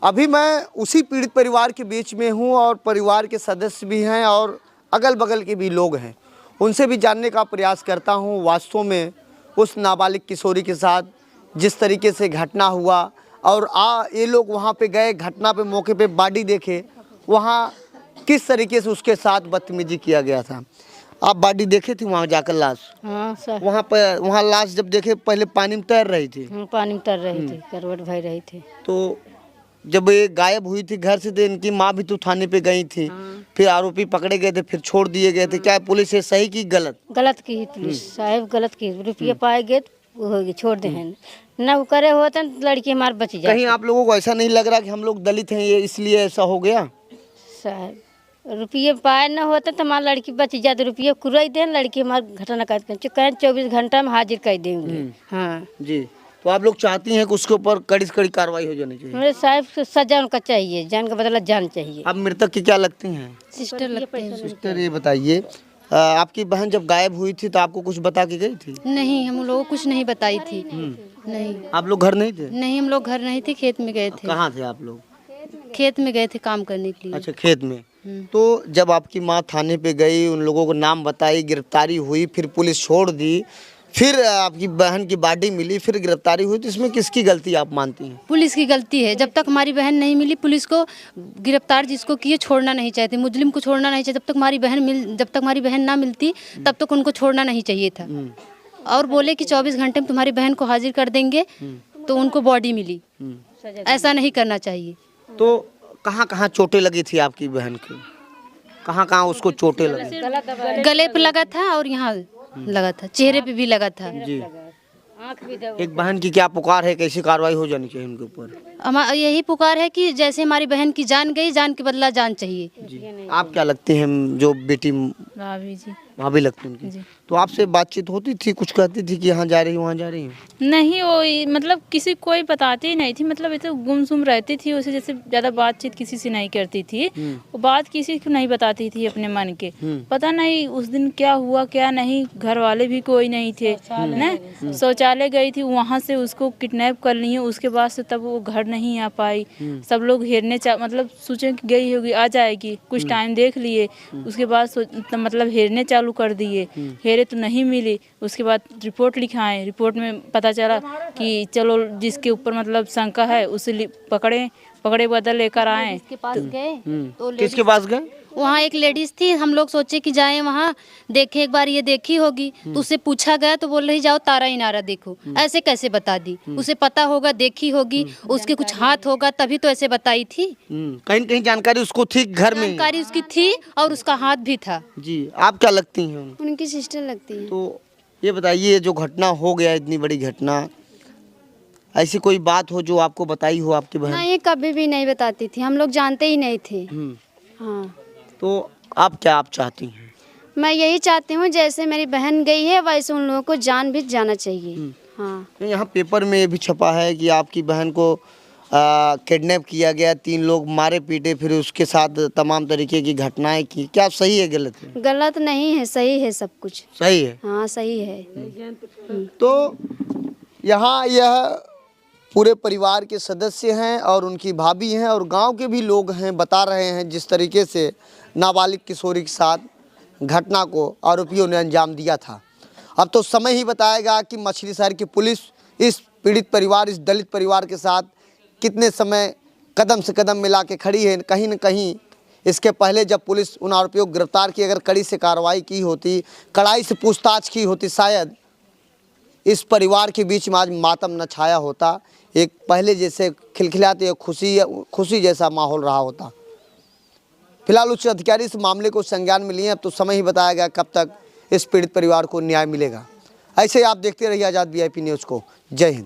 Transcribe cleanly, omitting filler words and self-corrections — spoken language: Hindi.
अभी मैं उसी पीड़ित परिवार के बीच में हूँ और परिवार के सदस्य भी हैं और अगल बगल के भी लोग हैं। उनसे भी जानने का प्रयास करता हूँ वास्तव में उस नाबालिग किशोरी के साथ जिस तरीके से घटना हुआ और ये लोग वहाँ पे गए, घटना पे मौके पे बॉडी देखे, वहाँ किस तरीके से उसके साथ बदतमीजी किया गया था। आप बॉडी देखे थी वहाँ जाकर लाश? हाँ सर। वहाँ लाश जब देखे पहले पानी में तैर रही थी? पानी में तैर रही थी, करवट भर रही थी। तो जब ये गायब हुई थी घर से तो इनकी माँ भी तो थाने पे गई थी। फिर आरोपी पकड़े गए थे, फिर छोड़ दिए गए थे। क्या पुलिस ये सही की गलत? गलत की पुलिस साहब, गलत की। रुपये पाए गए तो छोड़ दे हैं, ना वो करे होते लड़की हमारे बच जाए। कहीं आप लोगों को ऐसा नहीं लग रहा कि हम लोग दलित हैं ये इसलिए ऐसा हो गया? साहब रुपये पाए ना होते तो हमारी लड़की बच जाती। रुपये कुरई दें, लड़की हमारी घटना कर कहें 24 घंटा में हाजिर कर देंगे। हाँ जी। तो आप लोग चाहती हैं कि उसके ऊपर कड़ी से कड़ी कार्रवाई हो जानी चाहिए? मेरे साहब सजा उनका चाहिए, जान का बदला जान चाहिए। आप मृतक की क्या लगती हैं? सिस्टर लगते हैं। सिस्टर, ये बताइए आपकी बहन जब गायब हुई थी तो आपको कुछ बता के गई थी? नहीं, हम लोगों को कुछ नहीं बताई थी। नहीं, आप लोग घर नहीं थे? नहीं हम लोग घर नहीं थे, खेत में गए थे। कहाँ थे आप लोग? खेत में गए थे काम करने के लिए। अच्छा, खेत में। तो जब आपकी माँ थाने पे गई, उन लोगों को नाम बताई, गिरफ्तारी हुई, फिर पुलिस छोड़ दी, फिर आपकी बहन की बॉडी मिली, फिर गिरफ्तारी हुई, तो इसमें किसकी गलती आप मानती हैं? पुलिस की गलती है। जब तक हमारी बहन नहीं मिली, पुलिस को गिरफ्तार जिसको किए छोड़ना नहीं चाहती, मुजरिम को छोड़ना नहीं चाहिए। जब तक हमारी बहन ना मिलती तब तक उनको छोड़ना नहीं चाहिए था। और बोले कि 24 घंटे में तुम्हारी बहन को हाजिर कर देंगे, तो उनको बॉडी मिली। ऐसा नहीं करना चाहिए। तो कहाँ कहाँ चोटें लगी थी आपकी बहन की? कहाँ कहाँ उसको चोटें लगी? गले पे लगा था और यहाँ लगा था, चेहरे पे भी लगा था। जी। एक बहन की क्या पुकार है, कैसी कार्रवाई हो जानी चाहिए उनके ऊपर? हमारा यही पुकार है कि जैसे हमारी बहन की जान गई, जान के बदला जान चाहिए। जी। आप क्या लगते हैं जो बेटी? भाभी जी। भाभी लगती हैं उनकी। तो आपसे बातचीत होती थी, कुछ कहती थी कि यहाँ जा रही हूँ वहाँ जा रही हूँ? नहीं, वो मतलब किसी कोई बताती ही नहीं थी। मतलब ये तो गुमसुम रहती थी, उसे जैसे ज्यादा बातचीत किसी से नहीं करती थी। वो बात किसी को नहीं बताती थी अपने मन के। पता नहीं उस दिन क्या हुआ क्या नहीं, घर वाले भी कोई नहीं थे ना। शौचालय गई थी, वहाँ से उसको किडनैप कर लिए। उसके बाद से तब वो घर नहीं आ पाई। सब लोग घेरने मतलब सोचे कि गई होगी आ जाएगी, कुछ टाइम देख लिए। उसके बाद मतलब घेरने चालू कर दिए, घेरे तो नहीं मिली। उसके बाद रिपोर्ट लिखाए, रिपोर्ट में पता चला कि चलो जिसके ऊपर मतलब शंका है उसे पकड़े बदल लेकर आए। किसके पास गए? किसके पास गए? वहाँ एक लेडीज थी, हम लोग सोचे कि जाएं वहाँ देखे, एक बार ये देखी होगी। तो उससे पूछा गया तो बोल रही जाओ तारा इनारा देखो। ऐसे कैसे बता दी? उसे पता होगा, देखी होगी, उसके कुछ हाथ होगा तभी तो ऐसे बताई थी। कहीं कहीं जानकारी उसको थी घर में? जानकारी उसकी थी और उसका हाथ भी था। जी। आप क्या लगती हैं? उनकी सिस्टर लगती है। तो ये बताइए, जो घटना हो गया, इतनी बड़ी घटना, ऐसी कोई बात हो जो आपको बताई हो आपकी बहन? नहीं, कभी भी नहीं बताती थी, हम लोग जानते ही नहीं थे। हाँ। तो आप क्या चाहती हैं? मैं यही चाहती हूँ जैसे मेरी बहन गई है वैसे उन लोगों को जान भी जाना चाहिए। हाँ। यहाँ पेपर में ये भी छपा है कि आपकी बहन को किडनैप किया गया, 3 लोग मारे पीटे, फिर उसके साथ तमाम तरीके की घटनाएं की। क्या सही है गलत है? गलत नहीं है, सही है सब कुछ। सही है? हाँ सही है। तो यहाँ यह पूरे परिवार के सदस्य हैं और उनकी भाभी हैं और गांव के भी लोग हैं, बता रहे हैं जिस तरीके से नाबालिग किशोरी के साथ घटना को आरोपियों ने अंजाम दिया था। अब तो समय ही बताएगा कि मछली शहर की पुलिस इस पीड़ित परिवार, इस दलित परिवार के साथ कितने समय कदम से कदम मिला के खड़ी है। कहीं न कहीं इसके पहले जब पुलिस उन आरोपियों को गिरफ्तार की, अगर कड़ी से कार्रवाई की होती, कड़ाई से पूछताछ की होती, शायद इस परिवार के बीच में आज मातम न छाया होता। एक पहले जैसे खिलखिलाते खुशी जैसा माहौल रहा होता। फिलहाल उच्च अधिकारी इस मामले को संज्ञान में लिए। अब तो समय ही बताएगा कब तक इस पीड़ित परिवार को न्याय मिलेगा। ऐसे ही आप देखते रहिए आज़ाद VIP न्यूज़ को। जय हिंद।